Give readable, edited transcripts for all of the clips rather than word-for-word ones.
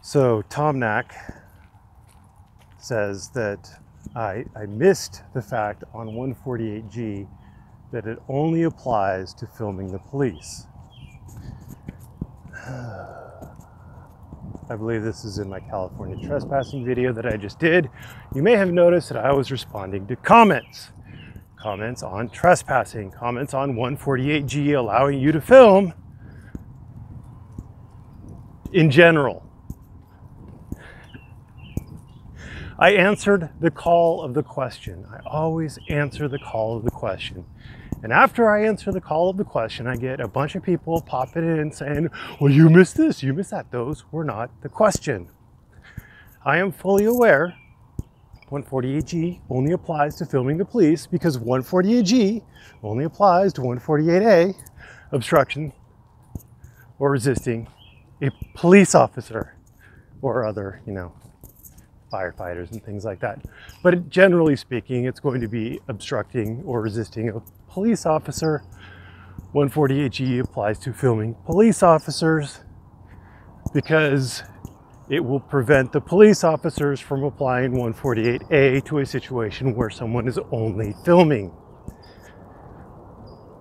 So Tom Knack says that I missed the fact on 148G that it only applies to filming the police. I believe this is in my California trespassing video that I just did. You may have noticed that I was responding to comments on trespassing, comments on 148G allowing you to film in general. I answered the call of the question. I always answer the call of the question. And after I answer the call of the question, I get a bunch of people popping in saying, well, you missed this, you missed that. Those were not the question. I am fully aware 148G only applies to filming the police because 148G only applies to 148A, obstruction or resisting a police officer or other, firefighters and things like that. But generally speaking, it's going to be obstructing or resisting a police officer. 148G applies to filming police officers because it will prevent the police officers from applying 148A to a situation where someone is only filming.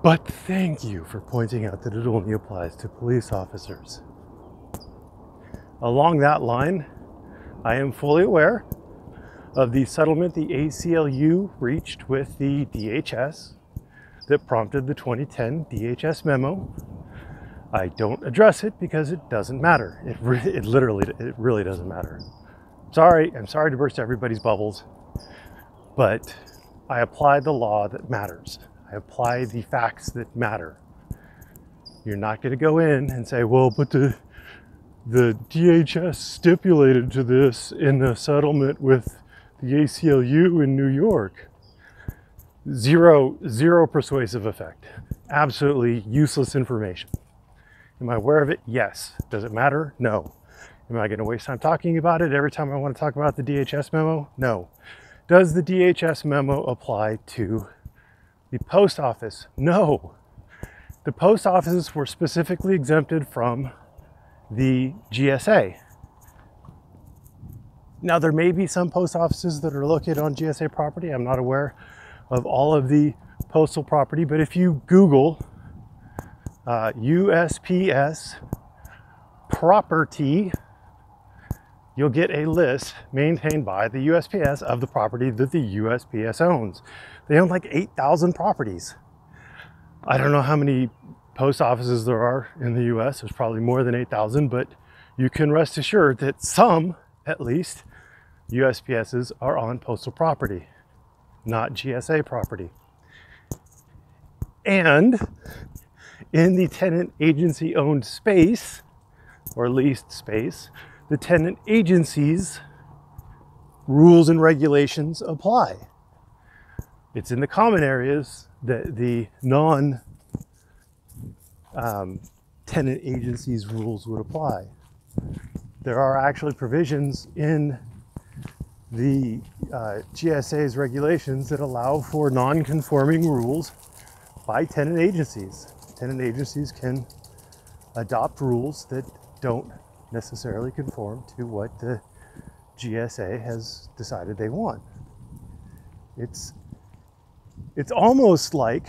But thank you for pointing out that it only applies to police officers. Along that line, I am fully aware of the settlement the ACLU reached with the DHS that prompted the 2010 DHS memo. I don't address it because it doesn't matter. It really doesn't matter. I'm sorry to burst everybody's bubbles, but I apply the law that matters. I apply the facts that matter. You're not going to go in and say, well, but the DHS stipulated to this in the settlement with the ACLU in New York. Zero persuasive effect. Absolutely useless information. Am I aware of it? Yes. Does it matter? No. Am I going to waste time talking about it every time I want to talk about the DHS memo? No. Does the DHS memo apply to the post office? No. The post offices were specifically exempted from the GSA. Now, there may be some post offices that are located on GSA property. I'm not aware of all of the postal property, but if you Google USPS property, you'll get a list maintained by the USPS of the property that the USPS owns. They own like 8,000 properties. I don't know how many post offices there are in the US. There's probably more than 8,000, but you can rest assured that some, at least, USPSs are on postal property, not GSA property. And in the tenant agency owned space or leased space, the tenant agency's rules and regulations apply. It's in the common areas that the tenant agency's rules would apply. There are actually provisions in the GSA's regulations that allow for non-conforming rules by tenant agencies. Tenant agencies can adopt rules that don't necessarily conform to what the GSA has decided they want. It's almost like,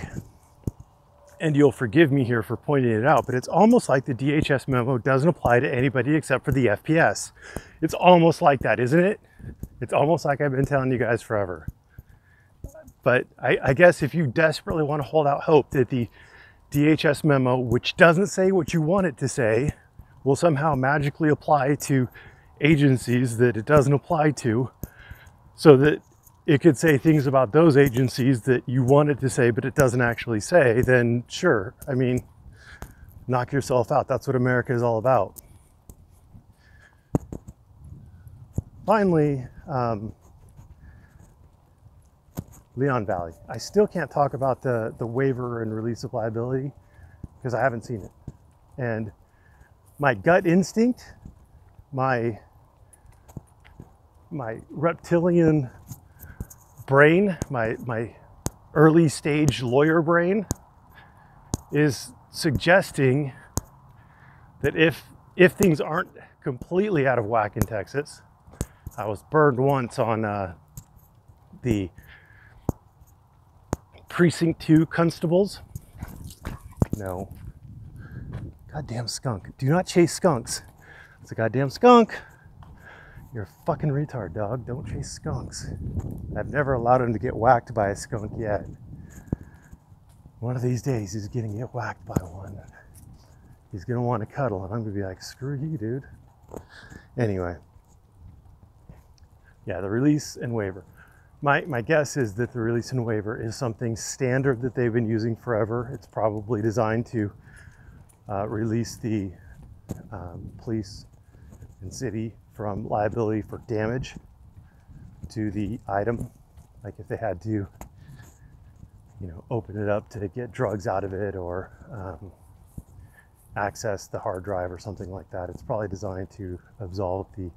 and you'll forgive me here for pointing it out, but it's almost like the DHS memo doesn't apply to anybody except for the FPS. It's almost like that, isn't it? It's almost like I've been telling you guys forever. But I guess if you desperately want to hold out hope that the DHS memo, which doesn't say what you want it to say, will somehow magically apply to agencies that it doesn't apply to, so that it could say things about those agencies that you want it to say, but it doesn't actually say, then sure. I mean, knock yourself out. That's what America is all about. Finally, Leon Valley. I still can't talk about the waiver and release of liability because I haven't seen it. And my gut instinct, my reptilian brain, my early stage lawyer brain is suggesting that if if things aren't completely out of whack in Texas. I was burned once on the Precinct 2 constables. No. Goddamn skunk. Do not chase skunks. It's a goddamn skunk. You're a fucking retard, dog. Don't chase skunks. I've never allowed him to get whacked by a skunk yet. One of these days, he's gonna get whacked by one. He's gonna want to cuddle, and I'm gonna be like, screw you, dude. Anyway. Yeah, the release and waiver. My guess is that the release and waiver is something standard that they've been using forever. It's probably designed to release the police and city from liability for damage to the item. Like if they had to, open it up to get drugs out of it or access the hard drive or something like that. It's probably designed to absolve the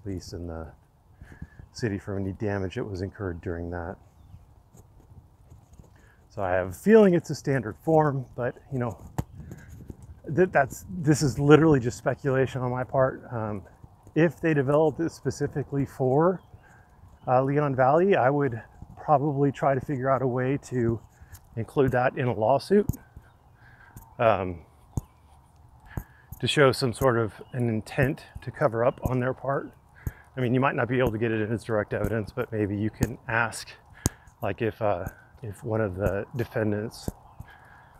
police and the city from any damage that was incurred during that. So I have a feeling it's a standard form, but this is literally just speculation on my part. If they developed it specifically for Leon Valley, I would probably try to figure out a way to include that in a lawsuit to show some sort of an intent to cover up on their part. I mean, you might not be able to get it in as direct evidence, but maybe you can ask, like if one of the defendants,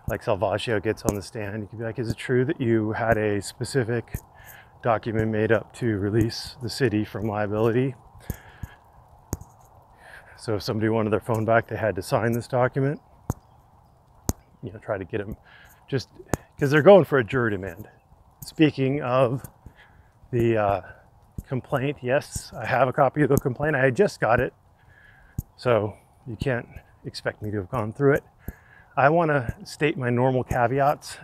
like Salvaggio, gets on the stand, you could be like, is it true that you had a specific document made up to release the city from liability? So if somebody wanted their phone back, they had to sign this document. Try to get them, just because they're going for a jury demand. Speaking of the complaint, yes, I have a copy of the complaint. I just got it, so you can't expect me to have gone through it. I want to state my normal caveats.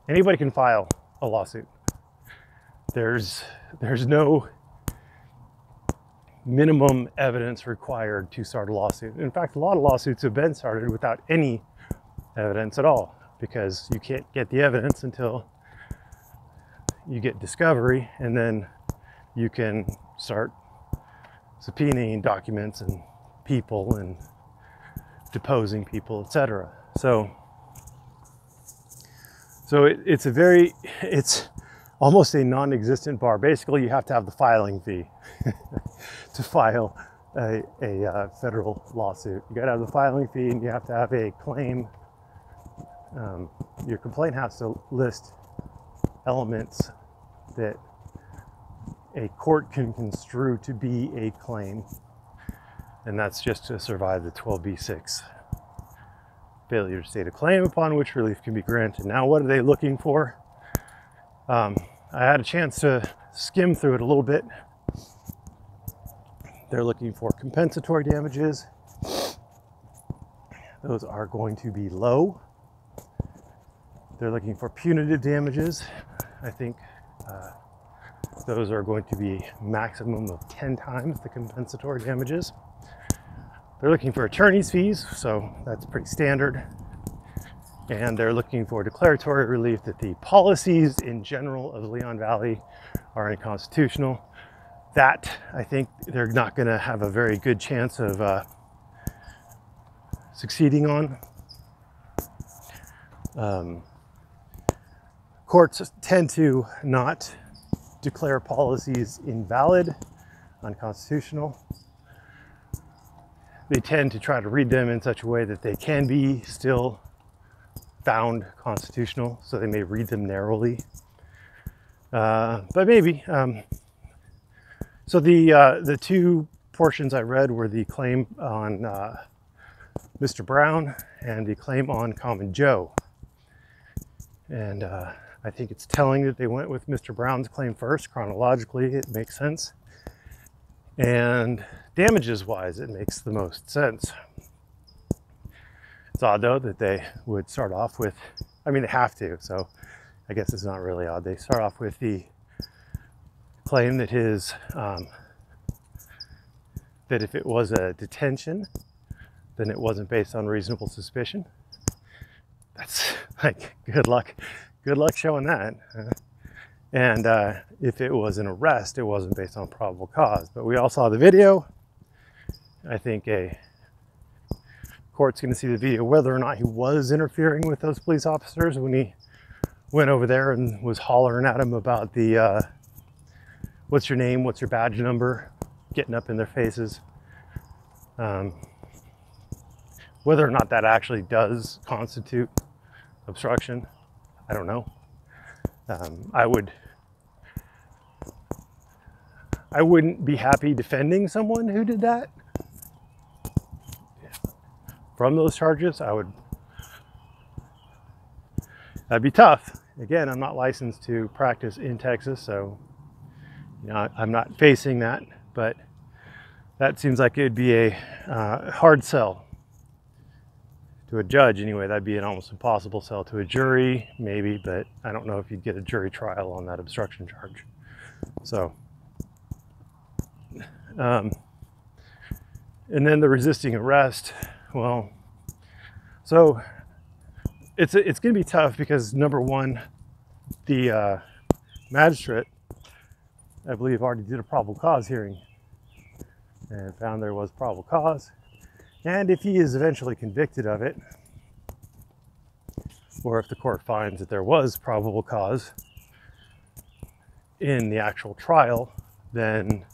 Anybody can file a lawsuit. There's no minimum evidence required to start a lawsuit. In fact, a lot of lawsuits have been started without any evidence at all, because you can't get the evidence until you get discovery, and then you can start subpoenaing documents and people and deposing people, etc. So it's almost a non-existent bar. Basically, you have to have the filing fee to file a federal lawsuit. You gotta have the filing fee, and you have to have a claim. Your complaint has to list elements that a court can construe to be a claim, and that's just to survive the 12b6 failure to state a claim upon which relief can be granted. Now, what are they looking for? I had a chance to skim through it a little bit. They're looking for compensatory damages. Those are going to be low. They're looking for punitive damages. I think those are going to be maximum of 10 times the compensatory damages. They're looking for attorney's fees, so that's pretty standard. And they're looking for declaratory relief that the policies in general of Leon Valley are unconstitutional. That, I think, they're not going to have a very good chance of succeeding on. Courts tend to not declare policies invalid, unconstitutional. They tend to try to read them in such a way that they can be still found constitutional, so they may read them narrowly. But maybe. So the two portions I read were the claim on Mr. Brown and the claim on Common Joe. And I think it's telling that they went with Mr. Brown's claim first. Chronologically, it makes sense. And damages-wise, it makes the most sense. It's odd, though, that they would start off with, I mean, they have to, so I guess it's not really odd. They start off with the claim that his, that if it was a detention, then it wasn't based on reasonable suspicion. That's like, good luck good luck showing that. And if it was an arrest, it wasn't based on probable cause. But we all saw the video. I think a court's going to see the video whether or not he was interfering with those police officers when he went over there and was hollering at him about the what's your name, what's your badge number, getting up in their faces. Whether or not that actually does constitute obstruction, I don't know. I wouldn't be happy defending someone who did that. From those charges, that'd be tough. Again, I'm not licensed to practice in Texas, so I'm not facing that, but that seems like it'd be a hard sell to a judge anyway. That'd be an almost impossible sell to a jury, maybe, but I don't know if you'd get a jury trial on that obstruction charge. So, and then the resisting arrest. Well, so it's going to be tough because number one, the magistrate, I believe, already did a probable cause hearing and found there was probable cause. And if he is eventually convicted of it, or if the court finds that there was probable cause in the actual trial, then,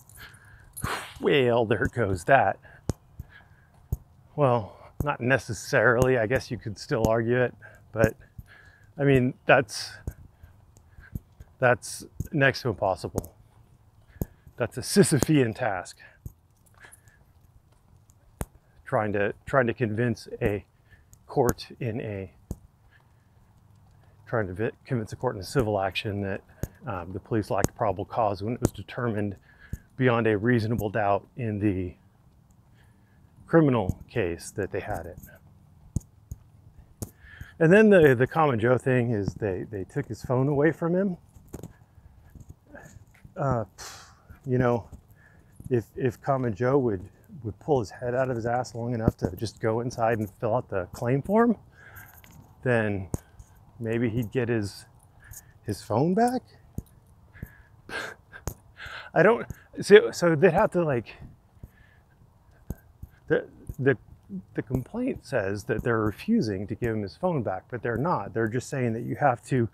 well, there goes that. Well, not necessarily. I guess you could still argue it, but I mean, that's next to impossible. That's a Sisyphean task. Trying to convince a court in a civil action that the police lacked probable cause when it was determined beyond a reasonable doubt in the criminal case that they had it. And then the common Joe thing is they took his phone away from him. If common Joe would pull his head out of his ass long enough to just go inside and fill out the claim form, then maybe he'd get his phone back. I don't so they'd have to, like, the complaint says that they're refusing to give him his phone back, but they're not. They're just saying that you have to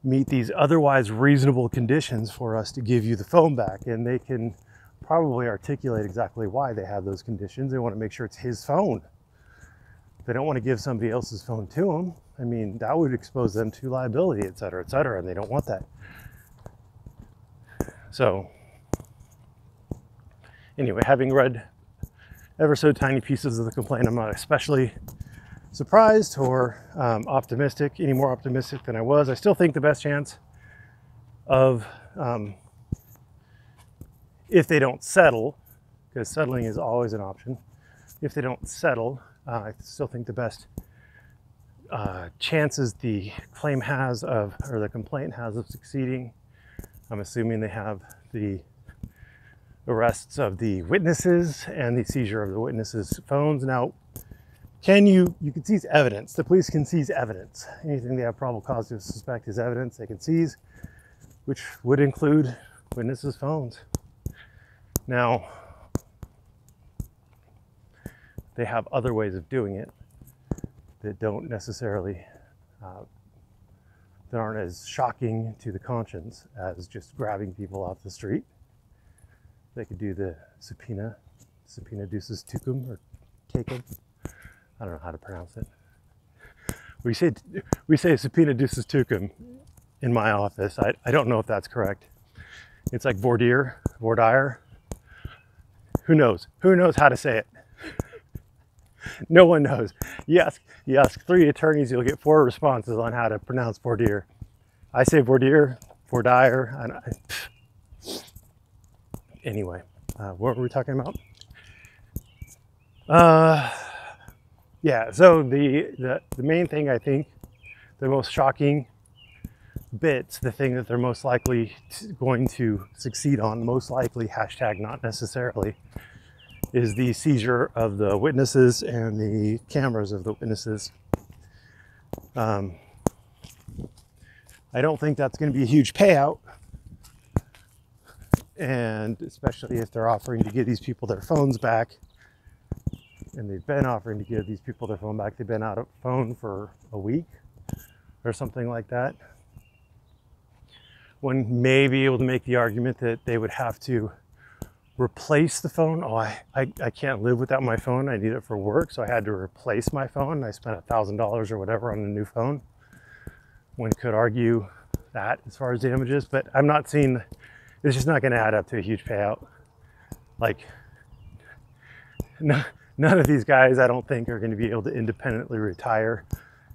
meet these otherwise reasonable conditions for us to give you the phone back, and they can probably articulate exactly why they have those conditions. They want to make sure it's his phone. They don't want to give somebody else's phone to him. I mean, that would expose them to liability, et cetera, and they don't want that. So, anyway, having read ever so tiny pieces of the complaint, I'm not especially surprised or optimistic, any more optimistic than I was. I still think the best chance of, if they don't settle, because settling is always an option, if they don't settle, I still think the best chances the claim has of, or the complaint has of succeeding, I'm assuming they have the arrests of the witnesses and the seizure of the witnesses' phones. Now, you can seize evidence. The police can seize evidence. Anything they have probable cause to suspect is evidence they can seize, which would include witnesses' phones. Now, they have other ways of doing it that don't necessarily, that aren't as shocking to the conscience as just grabbing people off the street. They could do the subpoena ducis tecum, or tecum. I don't know how to pronounce it. We say subpoena ducis tecum in my office. I don't know if that's correct. It's like voir dire. Who knows? Who knows how to say it? No one knows. You ask 3 attorneys, you'll get 4 responses on how to pronounce voir dire. I say voir dire. Anyway, what were we talking about? Yeah, so the main thing, I think, the most shocking bits, the thing that they're most likely going to succeed on, most likely, hashtag not necessarily, is the seizure of the witnesses and the cameras of the witnesses. I don't think that's going to be a huge payout. And especially if they're offering to give these people their phones back, and they've been offering to give these people their phone back. They've been out of phone for a week or something like that. One may be able to make the argument that they would have to replace the phone. Oh, I can't live without my phone. I need it for work, so I had to replace my phone. I spent $1,000 or whatever on a new phone. One could argue that as far as damages, but I'm not seeing, it's just not going to add up to a huge payout. Like, none of these guys, I don't think, are going to be able to independently retire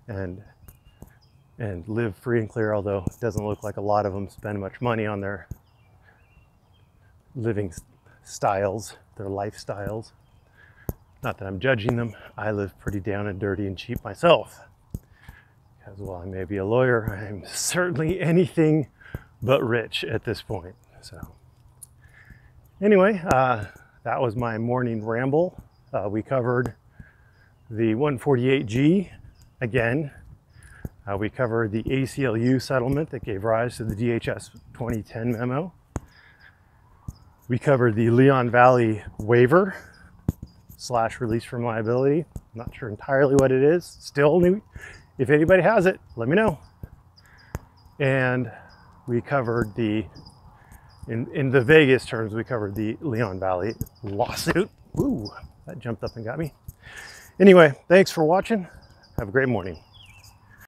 and live free and clear, although it doesn't look like a lot of them spend much money on their living styles, their lifestyles. Not that I'm judging them. I live pretty down and dirty and cheap myself. Because while I may be a lawyer, I'm certainly anything but rich at this point. So anyway, that was my morning ramble. We covered the 148G again. We covered the ACLU settlement that gave rise to the DHS 2010 memo. We covered the Leon Valley waiver / release from liability. I'm not sure entirely what it is. Still new. If anybody has it, let me know. And we covered the, in the Vegas terms, we covered the Leon Valley lawsuit. Ooh, that jumped up and got me. Anyway, thanks for watching. Have a great morning.